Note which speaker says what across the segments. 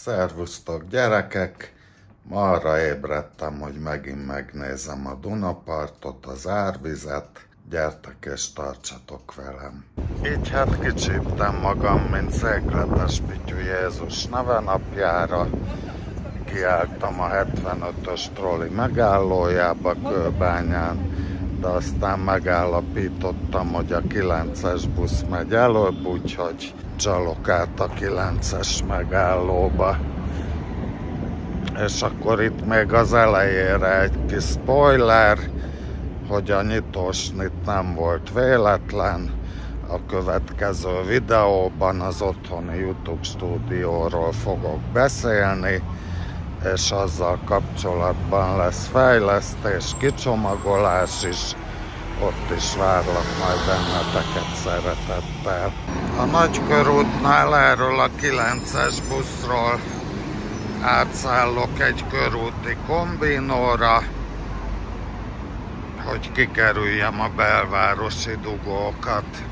Speaker 1: Szervusztok gyerekek! Ma arra ébredtem, hogy megint megnézem a Dunapartot, az árvizet. Gyertek és tartsatok velem! Így hát kicsíptem magam, mint székletes Pityu Jézus nevenapjára. Kiálltam a 75-ös troli megállójába Kőbányán, de aztán megállapítottam, hogy a 9-es busz megy előbb, úgyhogy csalok át a 9-es megállóba. És akkor itt még az elejére egy kis spoiler, hogy a nyitósnit nem volt véletlen. A következő videóban az otthoni YouTube stúdióról fogok beszélni, és azzal kapcsolatban lesz fejlesztés, kicsomagolás is, ott is várlak majd benneteket szeretettel. A Nagykörútnál erről a 9-es buszról átszállok egy körúti kombinóra, hogy kikerüljem a belvárosi dugókat.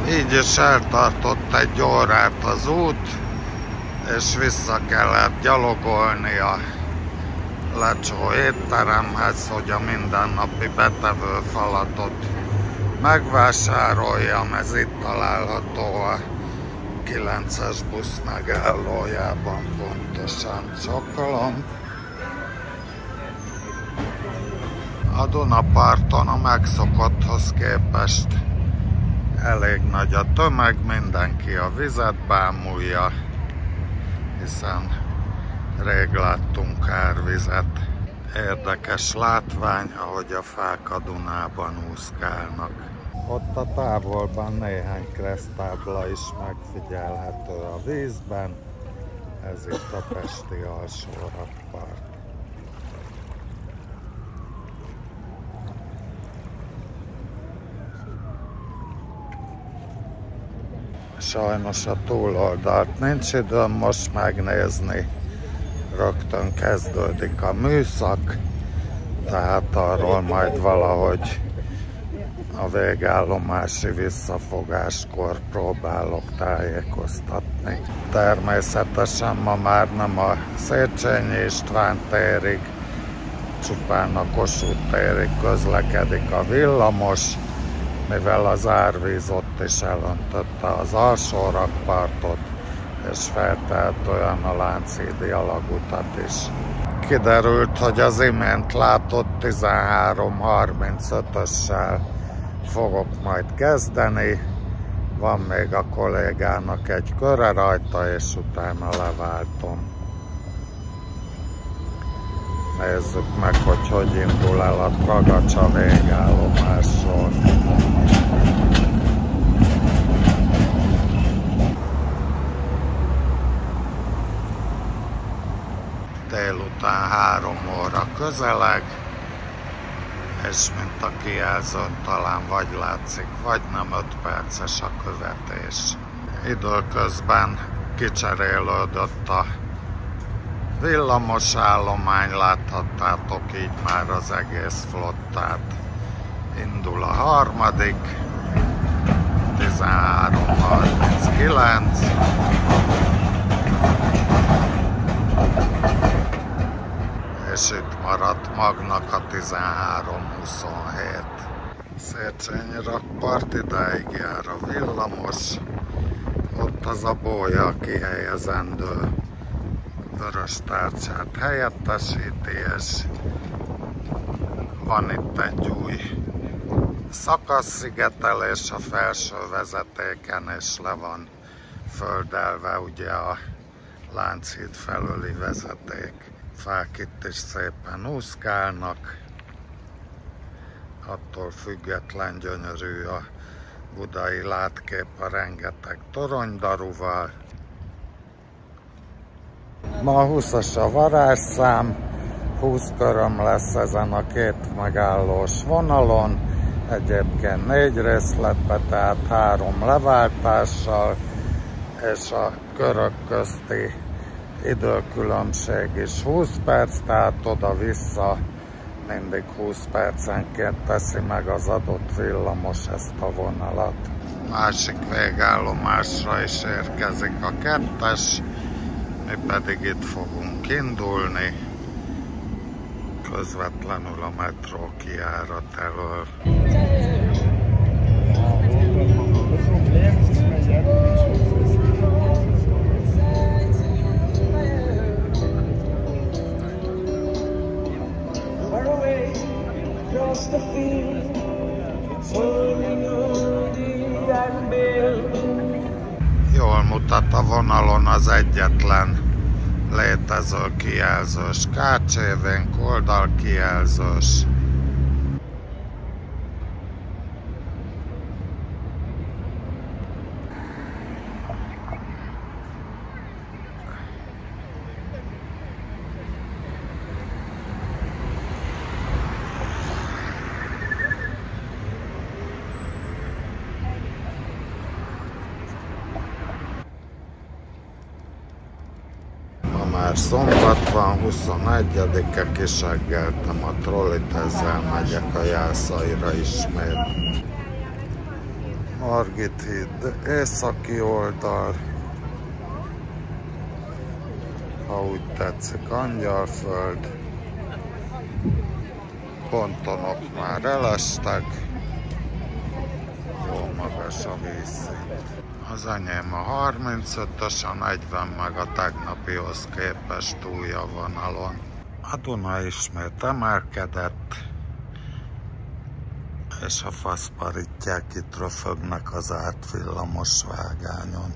Speaker 1: Így is eltartott egy órát az út, és vissza kellett gyalogolni a lecsó étteremhez, hogy a mindennapi betevőfalatot megvásároljam. Ez itt található a 9-es busz megállójában, pontosan csokolom. A Dunaparton a megszokotthoz képest elég nagy a tömeg, mindenki a vizet bámulja, hiszen rég láttunk árvizet. Érdekes látvány, ahogy a fák a Dunában úszkálnak. Ott a távolban néhány kereszttábla is megfigyelhető a vízben. Ez itt a pesti alsórakpart. Sajnos a túloldalt nincs időm most megnézni, rögtön kezdődik a műszak, tehát arról majd valahogy a végállomási visszafogáskor próbálok tájékoztatni. Természetesen ma már nem a Széchenyi István térig, csupán a Kossuth térig közlekedik a villamos, mivel az árvíz ott is elöntötte az alsó rakpartot, és feltehetően a Lánchídi alagutat is. Kiderült, hogy az imént látott 13:35-össel fogok majd kezdeni. Van még a kollégának egy köre rajta, és utána leváltom. Nézzük meg, hogy indul el a Tragacsa végállomásról. Délután 3 óra közeleg, és mint a kijelzőn talán vagy látszik, vagy nem 5 perces a követés. Időközben kicserélődött a villamos-állomány, láthattátok így már az egész flottát. Indul a harmadik, 13:39. És itt maradt magnak a 13:27. Széchenyi rakpart, idáig jár a villamos. Ott az a bólya kihelyezendő vörös tárcsát helyettesíti, és van itt egy új szakaszszigetelés a felső vezetéken, és le van földelve ugye a Lánchíd felőli vezeték. Fák itt is szépen úszkálnak, attól független gyönyörű a budai látkép a rengeteg toronydaruval. Ma a 20-as a varázsszám, 20 köröm lesz ezen a 2 megállós vonalon, egyébként 4 részletbe, tehát 3 leváltással, és a körök közti időkülönbség is 20 perc, tehát oda-vissza mindig 20 percenként teszi meg az adott villamos ezt a vonalat. Másik végállomásra is érkezik a 2-es, Mi pedig itt fogunk indulni, közvetlenül a metró kijárat elől. Jól mutat a vonalon az egyetlen létező kijelzős KCV-nk, oldalkijelzős. Már szombat van, 21-e, kiseggeltem a trollit, ezzel megyek a Jászaira ismét. Margit híd északi oldal, ha úgy tetszik, Angyalföld. Pontonok már elestek, jó magas a vízszint. Az enyém a 35-ös, a 40 meg a tegnapihoz képest új a vonalon. A Duna ismét emelkedett, és a faszparittyák itt röfögnek az árt villamos vágányon.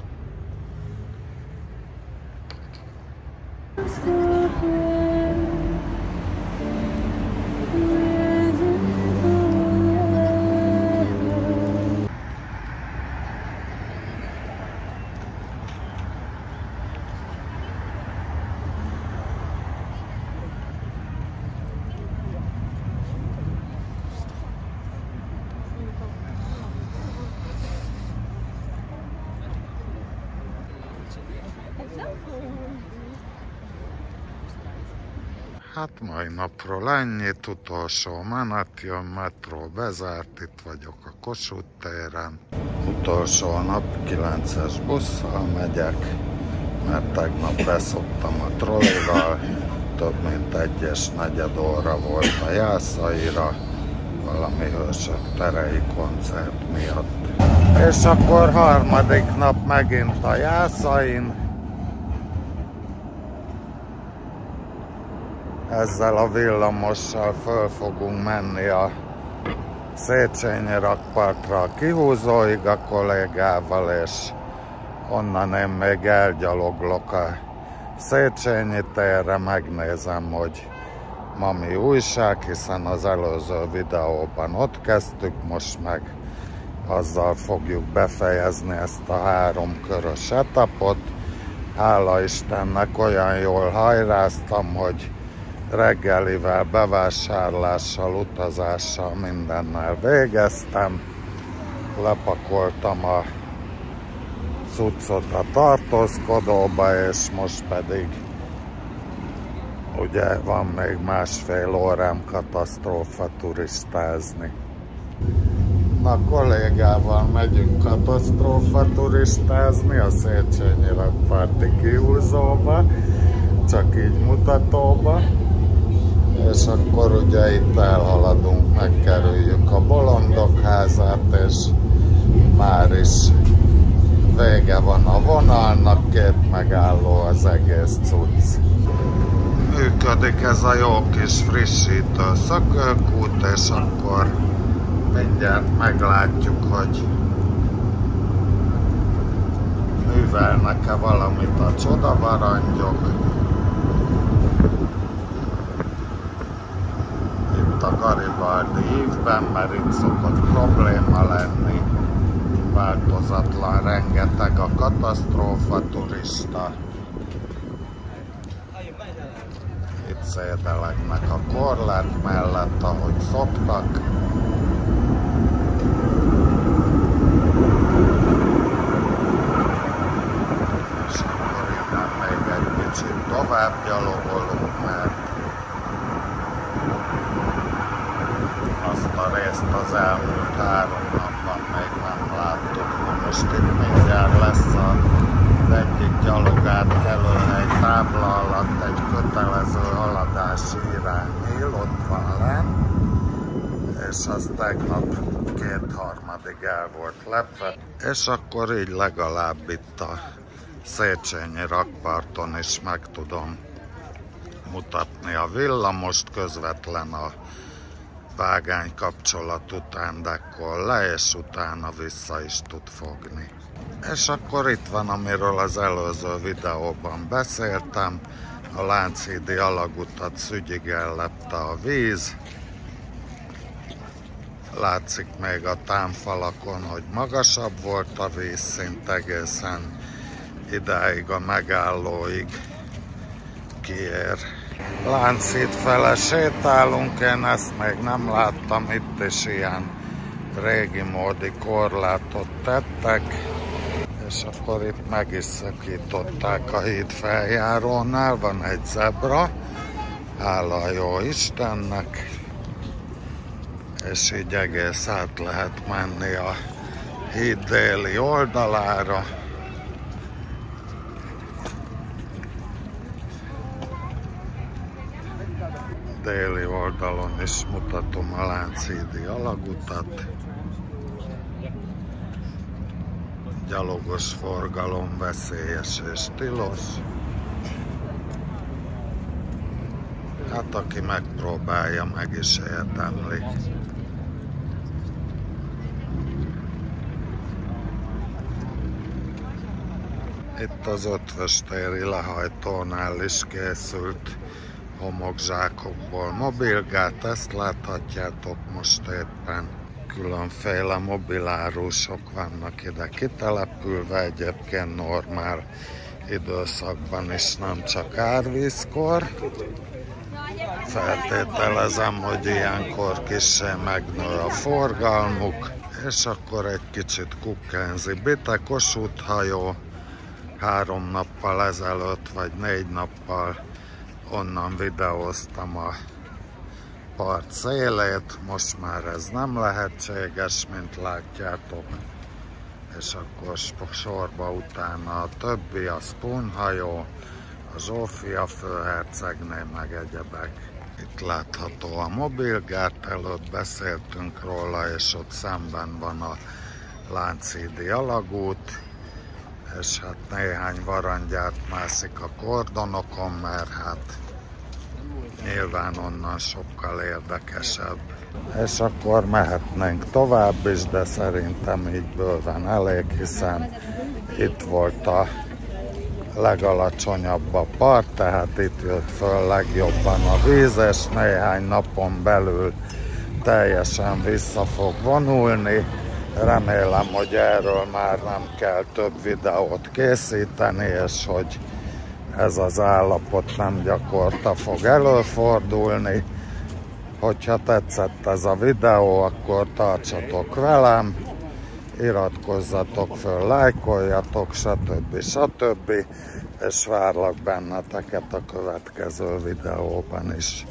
Speaker 1: Hát mai napról ennyit, utolsó menet jön, metró bezárt, itt vagyok a Kossuth téren. Utolsó nap 9-es busszal megyek, mert tegnap beszoptam a trollival, több mint 1,4 óra volt a Jászaira, valami Hősök terei koncert miatt. És akkor harmadik nap megint a Jászain. Ezzel a villamossal föl fogunk menni a Széchenyi rakpartra a kihúzóig a kollégával, és onnan én még elgyaloglok a Széchenyi térre, megnézem, hogy ma mi újság, hiszen az előző videóban ott kezdtük, most meg azzal fogjuk befejezni ezt a 3 körös etapot. Hála Istennek olyan jól hajráztam, hogy reggelivel, bevásárlással, utazással, mindennel végeztem. Lepakoltam a cuccot a tartózkodóba, és most pedig ugye van még másfél órám katasztrófa turistázni. Na, kollégával megyünk katasztrófa turistázni a Széchenyi rakparti kihúzóba, csak így mutatóba. És akkor ugye itt elhaladunk, megkerüljük a Bolondok házát, és már is vége van a vonalnak, 2 megálló az egész cucc. Működik ez a jó kis frissítő szökőkút, és akkor mindjárt meglátjuk, hogy művelnek-e valamit a csodavarangyok. A Garibaldi ívben, mert itt szokott probléma lenni, változatlan, rengeteg a katasztrófa turista. Itt szédelegnek a korlát mellett, ahogy szoktak. És akkor innen még egy kicsit tovább gyalogolunk, mert azt a részt az elmúlt 3 napban még nem láttuk. Most itt mindjárt lesz az egyik gyalogátkelőhely tábla alatt egy kötelező haladási irányél, ott van lenn, és az tegnap 2/3-ig el volt lepve, és akkor így legalább itt a Széchenyi rakparton is meg tudom mutatni a villamost, közvetlen a vágány kapcsolat után dekkol le, és utána vissza is tud fogni. És akkor itt van, amiről az előző videóban beszéltem, a Lánchídi alagutat szügyig ellepte a víz. Látszik még a támfalakon, hogy magasabb volt a vízszint, egészen idáig a megállóig kiér. Lánchíd fele sétálunk, én ezt még nem láttam, itt is ilyen régi módi korlátot tettek, és akkor itt meg is szakították a híd feljárónál, van egy zebra, hála a jó Istennek, és így egész át lehet menni a híd déli oldalára. Déli oldalon is mutatom a Lánchídi alagutat. Gyalogos forgalom veszélyes és tilos. Hát aki megpróbálja, meg is érdemli. Itt az Ötvös téri lehajtónál is készült homokzsákokból mobilgát, ezt láthatjátok most éppen. Különféle mobilárusok vannak ide kitelepülve, egyébként normál időszakban is, nem csak árvízkor. Feltételezem, hogy ilyenkor kissé megnő a forgalmuk, és akkor egy kicsit kukkenzi. Bite Kossuth hajó 3 nappal ezelőtt, vagy 4 nappal onnan videóztam a part szélét, most már ez nem lehetséges, mint látjátok, és akkor sorba utána a többi, a Spoon hajó, a Zsófia főhercegné, meg egyebek. Itt látható a mobilgát, előtt beszéltünk róla, és ott szemben van a Lánchídi alagút, és hát néhány varangyát mászik a kordonokon, mert hát nyilván onnan sokkal érdekesebb. És akkor mehetnénk tovább is, de szerintem így bőven elég, hiszen itt volt a legalacsonyabb a part, tehát itt jött föl legjobban a víz, és néhány napon belül teljesen vissza fog vonulni. Remélem, hogy erről már nem kell több videót készíteni, és hogy ez az állapot nem gyakorta fog előfordulni. Hogyha tetszett ez a videó, akkor tartsatok velem, iratkozzatok föl, lájkoljatok, stb. És várlak benneteket a következő videóban is.